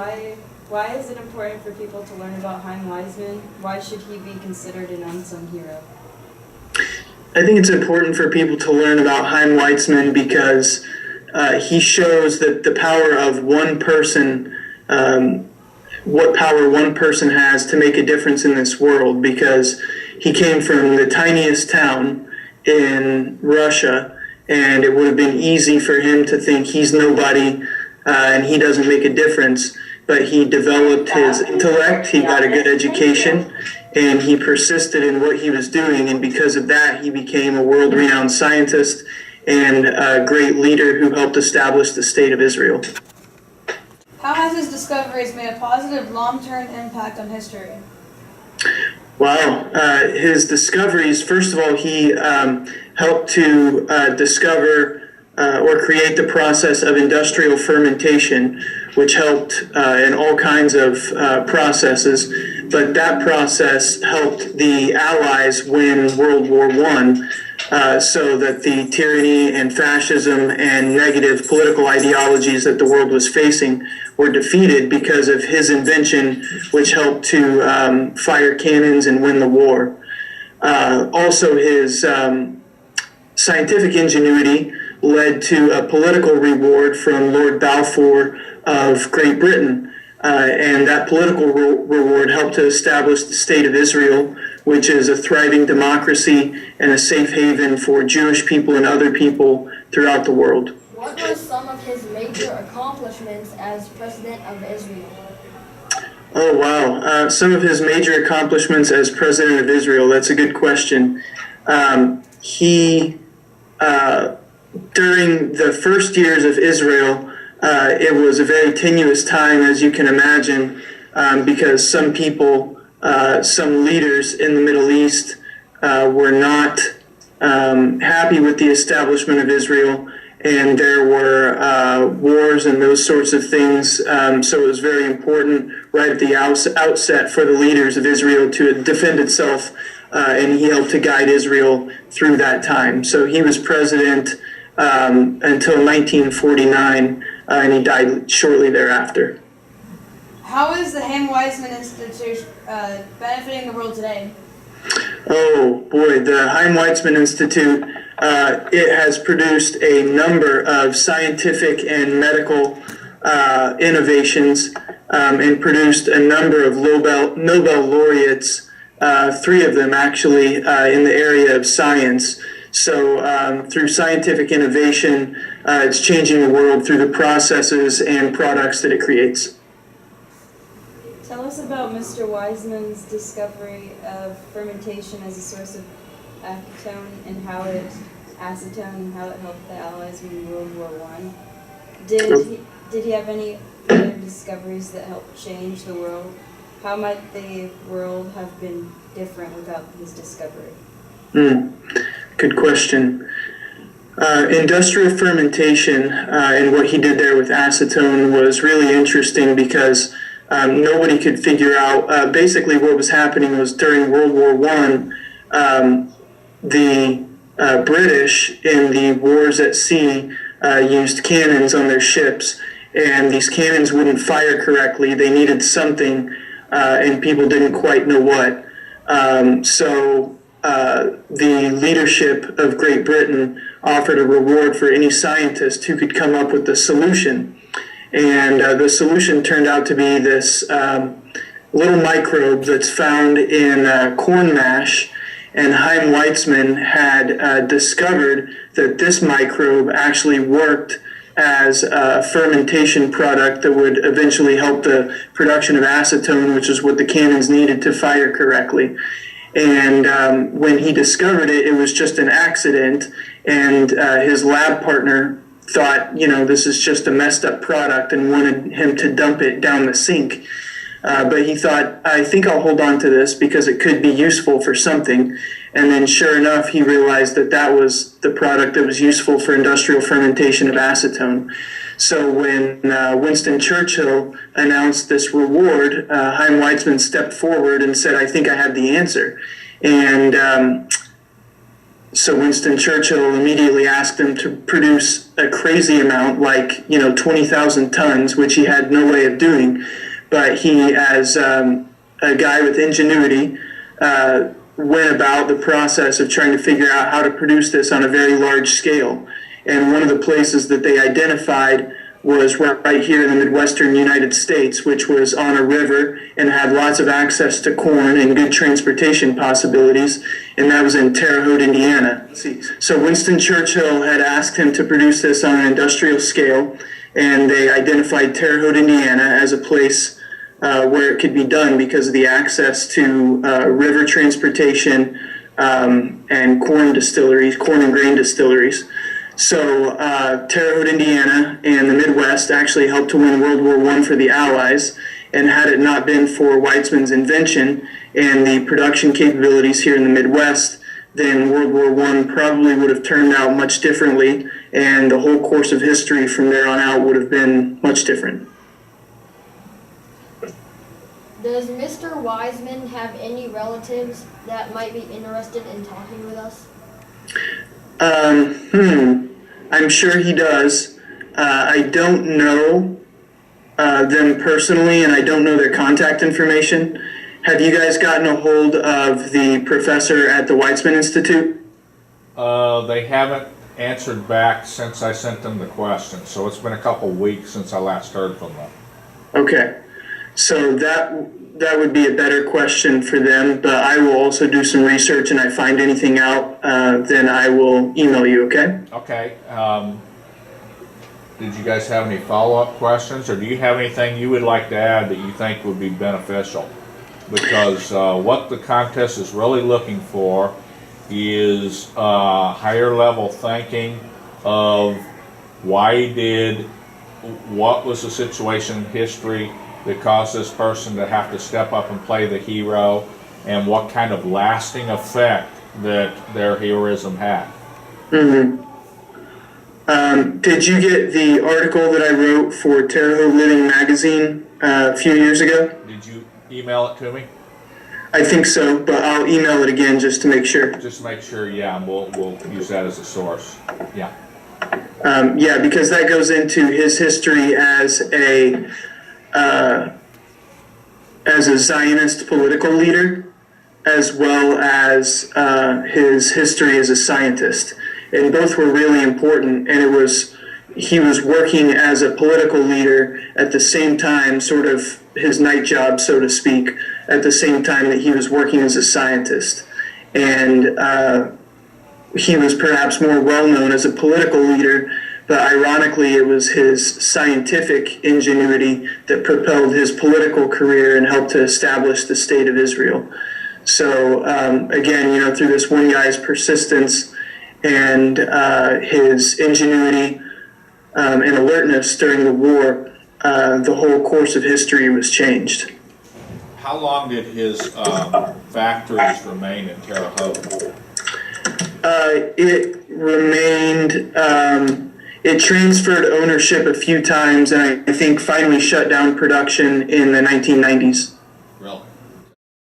Why is it important for people to learn about Chaim Weizmann? Why should he be considered an unsung hero? I think it's important for people to learn about Chaim Weizmann because he shows that the power of one person, what power one person has to make a difference in this world, because he came from the tiniest town in Russia, and it would have been easy for him to think he's nobody and he doesn't make a difference. But he developed his intellect, he got a good education, and he persisted in what he was doing, and because of that, he became a world-renowned scientist and a great leader who helped establish the State of Israel. How has his discoveries made a positive long-term impact on history? Wow. His discoveries, first of all, he helped to discover or create the process of industrial fermentation, which helped in all kinds of processes. But that process helped the Allies win World War I, so that the tyranny and fascism and negative political ideologies that the world was facing were defeated because of his invention, which helped to fire cannons and win the war. Also, his scientific ingenuity led to a political reward from Lord Balfour of Great Britain. And that political reward helped to establish the State of Israel, which is a thriving democracy and a safe haven for Jewish people and other people throughout the world. What were some of his major accomplishments as President of Israel? Oh, wow. Some of his major accomplishments as President of Israel, that's a good question. During the first years of Israel, it was a very tenuous time, as you can imagine, because some people, some leaders in the Middle East were not happy with the establishment of Israel, and there were wars and those sorts of things. So it was very important right at the outset for the leaders of Israel to defend itself, and he helped to guide Israel through that time. So he was president until 1949, and he died shortly thereafter. How is the Chaim Weizmann Institute benefiting the world today? Oh boy, the Chaim Weizmann Institute, it has produced a number of scientific and medical innovations, and produced a number of Nobel laureates, 3 of them actually, in the area of science. So through scientific innovation, it's changing the world through the processes and products that it creates. Tell us about Mr. Weizmann's discovery of fermentation as a source of acetone and how it helped the Allies win World War I. Did he have any other discoveries that helped change the world? How might the world have been different without his discovery? Good question. Industrial fermentation and what he did there with acetone was really interesting because nobody could figure out. Basically, what was happening was during World War I, the British in the wars at sea used cannons on their ships, and these cannons wouldn't fire correctly. They needed something, and people didn't quite know what. So the leadership of Great Britain offered a reward for any scientist who could come up with the solution. And the solution turned out to be this little microbe that's found in corn mash. And Chaim Weizmann had discovered that this microbe actually worked as a fermentation product that would eventually help the production of acetone, which is what the cannons needed to fire correctly. And when he discovered it, it was just an accident, and his lab partner thought, this is just a messed up product and wanted him to dump it down the sink. But he thought, I think I'll hold on to this because it could be useful for something. And then sure enough, he realized that that was the product that was useful for industrial fermentation of acetone. So when Winston Churchill announced this reward, Chaim Weizmann stepped forward and said, I think I have the answer. And So Winston Churchill immediately asked him to produce a crazy amount, like 20,000 tons, which he had no way of doing. But he, as a guy with ingenuity, went about the process of trying to figure out how to produce this on a very large scale. And one of the places that they identified was right here in the Midwestern United States, which was on a river and had lots of access to corn and good transportation possibilities, and that was in Terre Haute, Indiana. So Winston Churchill had asked him to produce this on an industrial scale, and they identified Terre Haute, Indiana as a place where it could be done because of the access to river transportation and corn and grain distilleries. So Terre Haute, Indiana and the Midwest actually helped to win World War I for the Allies, and had it not been for Weizmann's invention and the production capabilities here in the Midwest, then World War I probably would have turned out much differently, and the whole course of history from there on out would have been much different. Does Mr. Weizmann have any relatives that might be interested in talking with us? I'm sure he does. I don't know them personally, and I don't know their contact information. Have you guys gotten a hold of the professor at the Weizmann Institute? They haven't answered back since I sent them the question, so it's been a couple weeks since I last heard from them. Okay, so that would be a better question for them, but I will also do some research, and I find anything out, then I will email you, okay? Okay. Did you guys have any follow-up questions, or do you have anything you would like to add that you think would be beneficial? Because what the contest is really looking for is higher level thinking of what was the situation in history that caused this person to have to step up and play the hero, and what kind of lasting effect that their heroism had. Mm-hmm. Did you get the article that I wrote for Terre Haute Living magazine a few years ago? Did you email it to me? I think so, but I'll email it again just to make sure. Just make sure, yeah, and we'll use that as a source. Yeah. Yeah, because that goes into his history as a Zionist political leader, as well as his history as a scientist. And both were really important, and he was working as a political leader at the same time, sort of his night job, so to speak, at the same time that he was working as a scientist. And he was perhaps more well-known as a political leader, but ironically it was his scientific ingenuity that propelled his political career and helped to establish the state of Israel. So again, through this one guy's persistence and his ingenuity and alertness during the war, the whole course of history was changed. How long did his factories remain in Terre Haute? It remained, it transferred ownership a few times, and I think finally shut down production in the 1990s. Really?